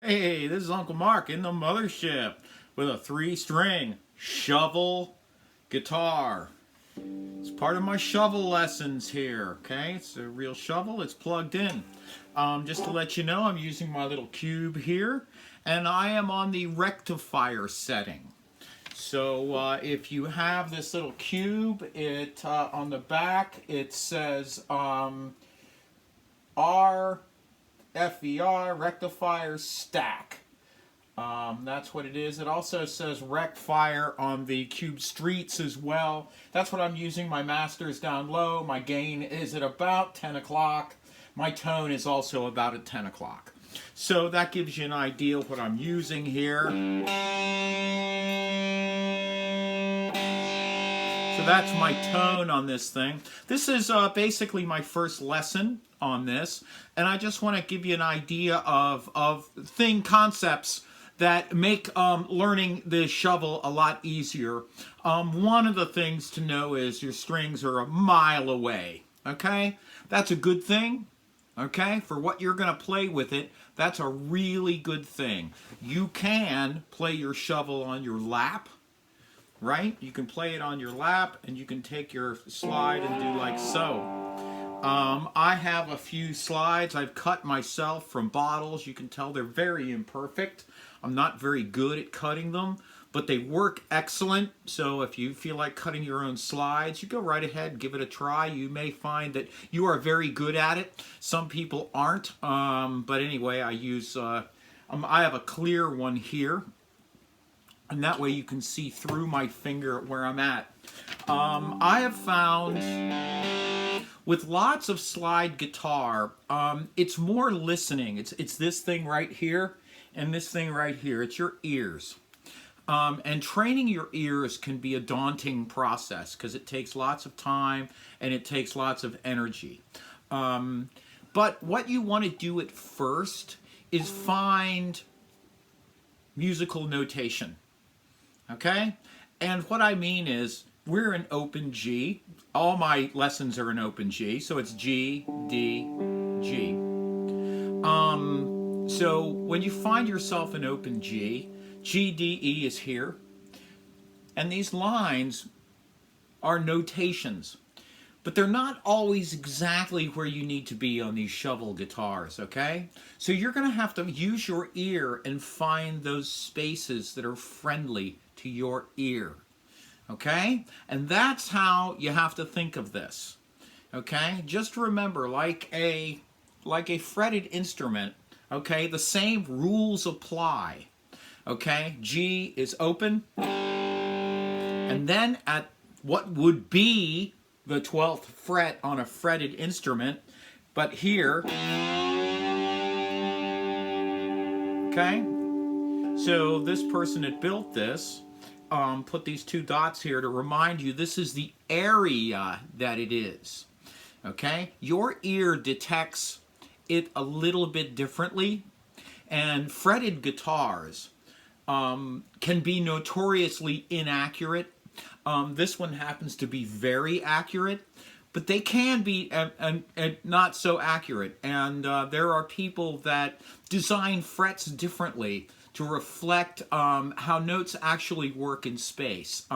Hey, this is Uncle Mark in the mothership with a 3-string shovel guitar. It's part of my shovel lessons here, okay? It's a real shovel, it's plugged in. Just to let you know, I'm using my little cube here, and I am on the rectifier setting. So if you have this little cube, it on the back it says FER, rectifier stack. That's what it is. It also says Rectifier on the cube streets as well. That's what I'm using. My master is down low. My gain is at about 10 o'clock. My tone is also about at 10 o'clock. So that gives you an idea of what I'm using here. So that's my tone on this thing. This is basically my first lesson on this, and I just want to give you an idea of concepts that make learning the shovel a lot easier. One of the things to know is your strings are a mile away, okay? That's a good thing, okay? For what you're going to play with it, that's a really good thing. You can play your shovel on your lap, right? You can play it on your lap, and you can take your slide and do like so. I have a few slides I've cut myself from bottles. You can tell they're very imperfect. I'm not very good at cutting them, but they work excellent. So if you feel like cutting your own slides, you go right ahead, give it a try. You may find that you are very good at it. Some people aren't, but anyway, I have a clear one here, and that way you can see through my finger where I'm at. I have found with lots of slide guitar, it's more listening. It's this thing right here and this thing right here. It's your ears. And training your ears can be a daunting process because it takes lots of time and it takes lots of energy. But what you want to do at first is find musical notation. Okay? And what I mean is, we're in open G. All my lessons are in open G, so it's G, D, G. So when you find yourself in open G, G, D, E is here. And these lines are notations. But they're not always exactly where you need to be on these shovel guitars, okay? So you're going to have to use your ear and find those spaces that are friendly to your ear. Okay? And that's how you have to think of this. Okay? Just remember, like a fretted instrument, okay, the same rules apply. Okay? G is open. And then at what would be the 12th fret on a fretted instrument, but here, okay? So this person that built this put these two dots here to remind you this is the area that it is. Okay? Your ear detects it a little bit differently, and fretted guitars can be notoriously inaccurate. This one happens to be very accurate, but they can be not so accurate. And there are people that design frets differently to reflect how notes actually work in space.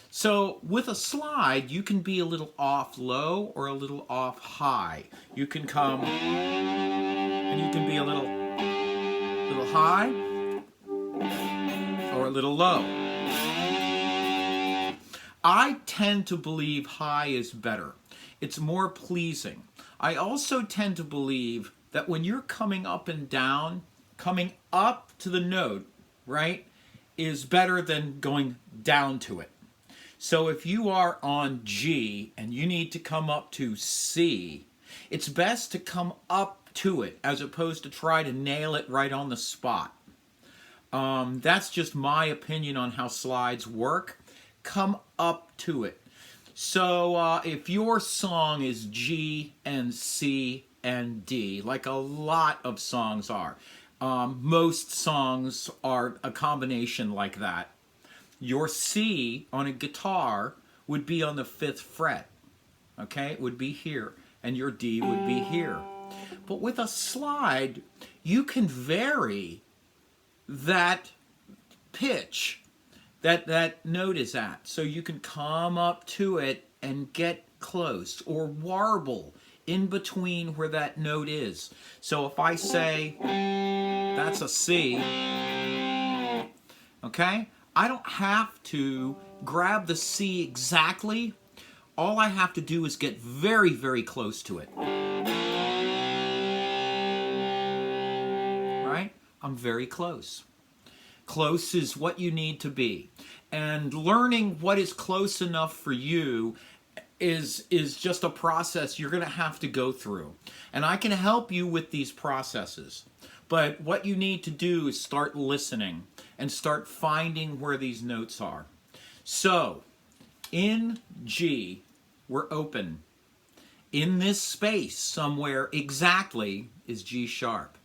So with a slide, you can be a little off low or a little off high. You can come and you can be a little high or a little low. I tend to believe high is better. It's more pleasing. I also tend to believe that when you're coming up and down, coming up to the note, right, is better than going down to it. So if you are on G and you need to come up to C, it's best to come up to it as opposed to try to nail it right on the spot. That's just my opinion on how slides work. Come up to it. So if your song is G and C and D, like a lot of songs are, most songs are a combination like that. Your C on a guitar would be on the 5th fret. Okay, it would be here. And your D would be here. But with a slide, you can vary that pitch that note is at. So you can come up to it and get close, or warble in between where that note is. So if I say that's a C, okay, I don't have to grab the C exactly. All I have to do is get very, very close to it. Right? I'm very close. Close is what you need to be. And learning what is close enough for you is just a process you're going to have to go through. And I can help you with these processes. But what you need to do is start listening and start finding where these notes are. So, in G, we're open. In this space somewhere exactly is G sharp.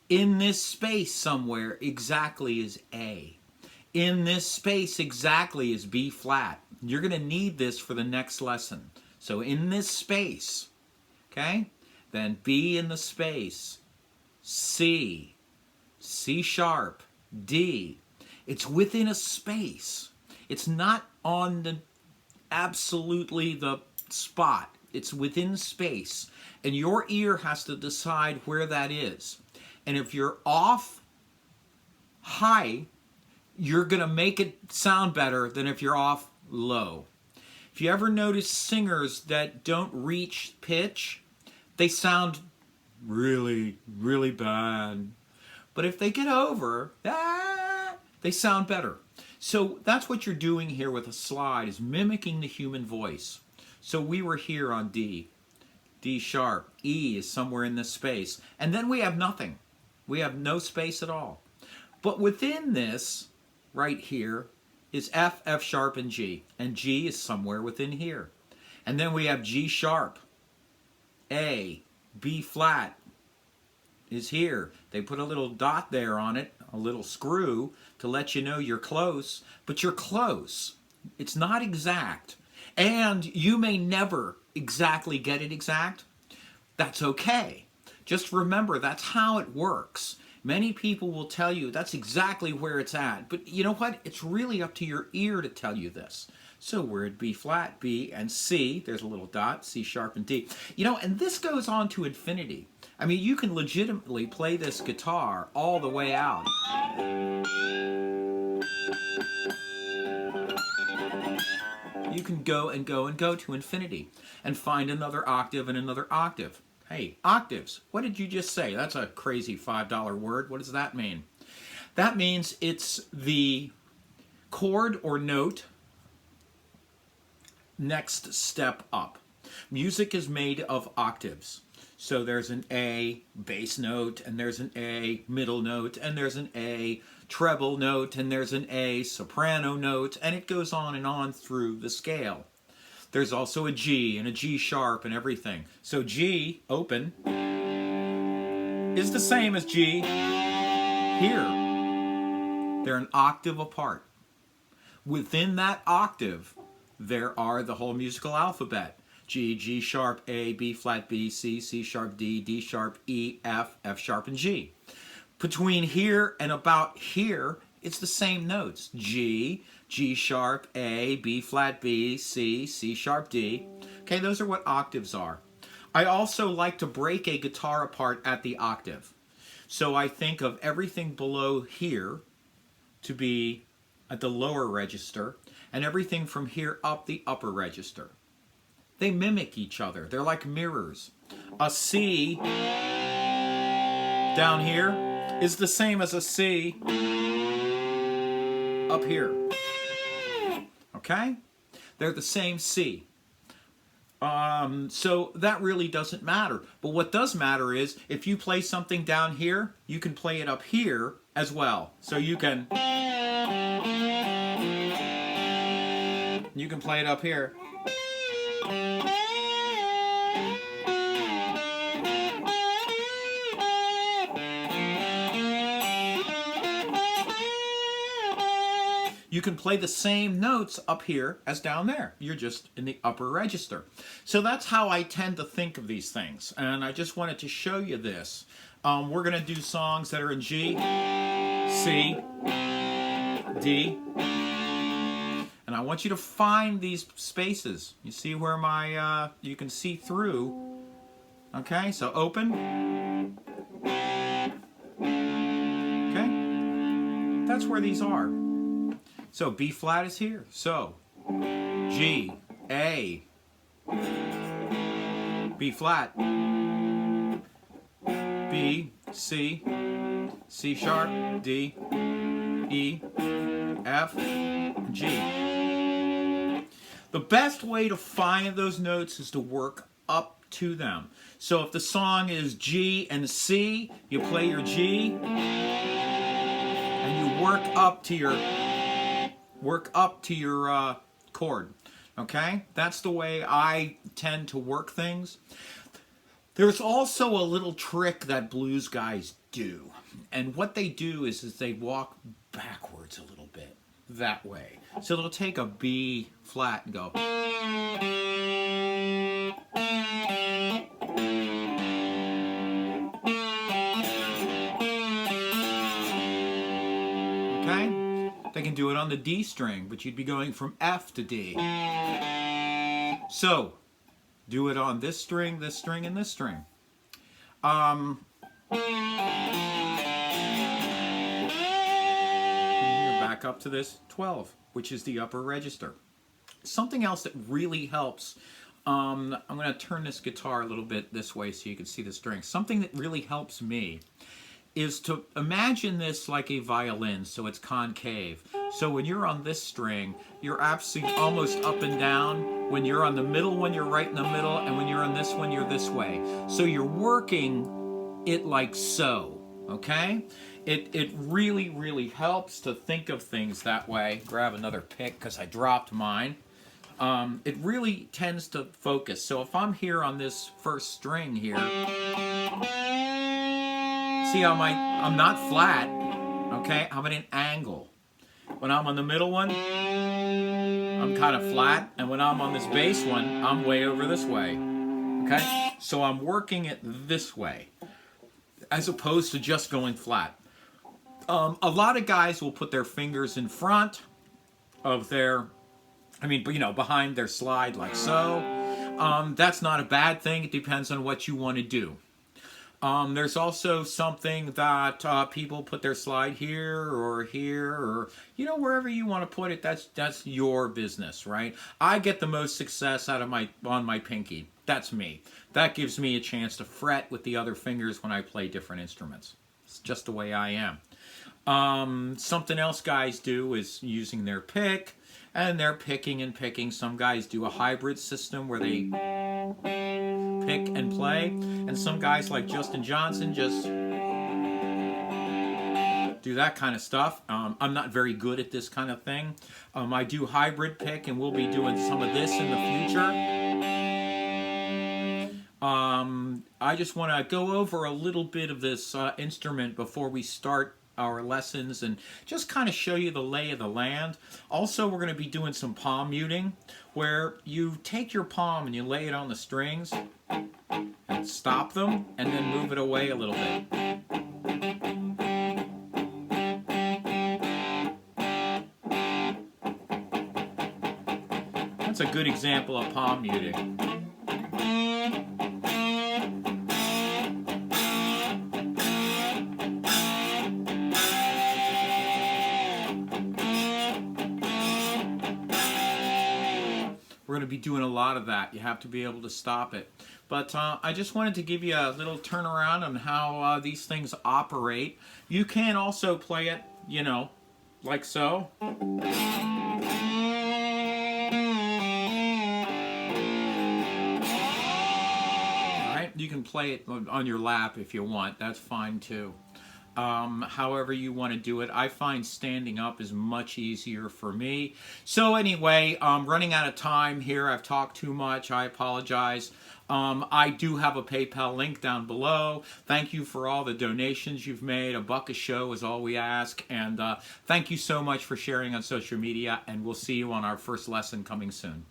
In this space somewhere exactly is A. In this space exactly is B flat. You're going to need this for the next lesson. So in this space, okay, then B in the space, C, C sharp, D. It's within a space. It's not on the absolutely the spot. It's within space. And your ear has to decide where that is. And if you're off high, you're going to make it sound better than if you're off low. If you ever notice singers that don't reach pitch, they sound really, really bad. But if they get over, they sound better. So that's what you're doing here with a slide, is mimicking the human voice. So we were here on D. D sharp. E is somewhere in this space. And then we have nothing. We have no space at all. But within this, right here, is F, F sharp, and G. And G is somewhere within here. And then we have G sharp. A, B flat is here. They put a little dot there on it, a little screw, to let you know you're close. But you're close. It's not exact. And you may never exactly get it exact. That's okay. Just remember, that's how it works. Many people will tell you that's exactly where it's at. But you know what? It's really up to your ear to tell you this. So we're at B flat, B, and C. There's a little dot, C sharp, and D. You know, and this goes on to infinity. I mean, you can legitimately play this guitar all the way out. You can go and go and go to infinity and find another octave and another octave. Hey, octaves, what did you just say? That's a crazy $5 word. What does that mean? That means it's the chord or note next step up. Music is made of octaves. So there's an A bass note, and there's an A middle note, and there's an A treble note, and there's an A soprano note, and it goes on through the scale. There's also a G and a G sharp and everything. So G, open, is the same as G here. They're an octave apart. Within that octave, there are the whole musical alphabet. G, G sharp, A, B flat, B, C, C sharp, D, D sharp, E, F, F sharp, and G. Between here and about here, it's the same notes. G, G sharp, A, B flat, B, C, C sharp, D. Okay, those are what octaves are. I also like to break a guitar apart at the octave. So I think of everything below here to be at the lower register, and everything from here up the upper register. They mimic each other. They're like mirrors. A C down here is the same as a C up here. Okay? They're the same C. So that really doesn't matter. But what does matter is if you play something down here, you can play it up here as well. So you can play it up here. You can play the same notes up here as down there. You're just in the upper register. So that's how I tend to think of these things. And I just wanted to show you this. We're going to do songs that are in G, C, D. And I want you to find these spaces. You see where my, you can see through. Okay, so open. Okay, that's where these are. So B flat is here. So G, A, B flat, B, C, C sharp, D, E, F, G. The best way to find those notes is to work up to them. So if the song is G and C, you play your G and you work up to your chord. Okay? That's the way I tend to work things. There's also a little trick that blues guys do. And what they do is they walk backwards a little bit that way. So they'll take a B flat and go. Okay? They can do it on the D string, but you'd be going from F to D. So, do it on this string, and this string. Back up to this 12, which is the upper register. Something else that really helps, I'm going to turn this guitar a little bit this way so you can see the strings. Something that really helps me is to imagine this like a violin, so it's concave. So when you're on this string, you're absolutely almost up and down. When you're on the middle one, you're right in the middle, and when you're on this one, you're this way. So you're working it like so, okay? It really, really helps to think of things that way. Grab another pick because I dropped mine. It really tends to focus. So if I'm here on this first string here, see how I'm not flat, okay? I'm at an angle. When I'm on the middle one, I'm kind of flat, and when I'm on this bass one, I'm way over this way, okay? So I'm working it this way, as opposed to just going flat. A lot of guys will put their fingers in front of their, behind their slide like so. That's not a bad thing. It depends on what you want to do. There's also something that people put their slide here, or wherever you want to put it. That's your business, right? I get the most success out of on my pinky. That's me. That gives me a chance to fret with the other fingers when I play different instruments. It's just the way I am. Something else guys do is using their pick, and they're picking and picking. Some guys do a hybrid system where they pick and play, and some guys like Justin Johnson just do that kind of stuff. I'm not very good at this kind of thing. I do hybrid pick, and we'll be doing some of this in the future. I just want to go over a little bit of this instrument before we start our lessons and just kind of show you the lay of the land. Also, we're going to be doing some palm muting, where you take your palm and you lay it on the strings and stop them and then move it away a little bit. That's a good example of palm muting. We're going to be doing a lot of that. You have to be able to stop it. But I just wanted to give you a little turnaround on how these things operate. You can also play it, like so. All right, you can play it on your lap if you want. That's fine too. However you want to do it. I find standing up is much easier for me. So anyway, I'm running out of time here. I've talked too much. I apologize. I do have a PayPal link down below. Thank you for all the donations you've made. $1 a show is all we ask. And thank you so much for sharing on social media. And we'll see you on our first lesson coming soon.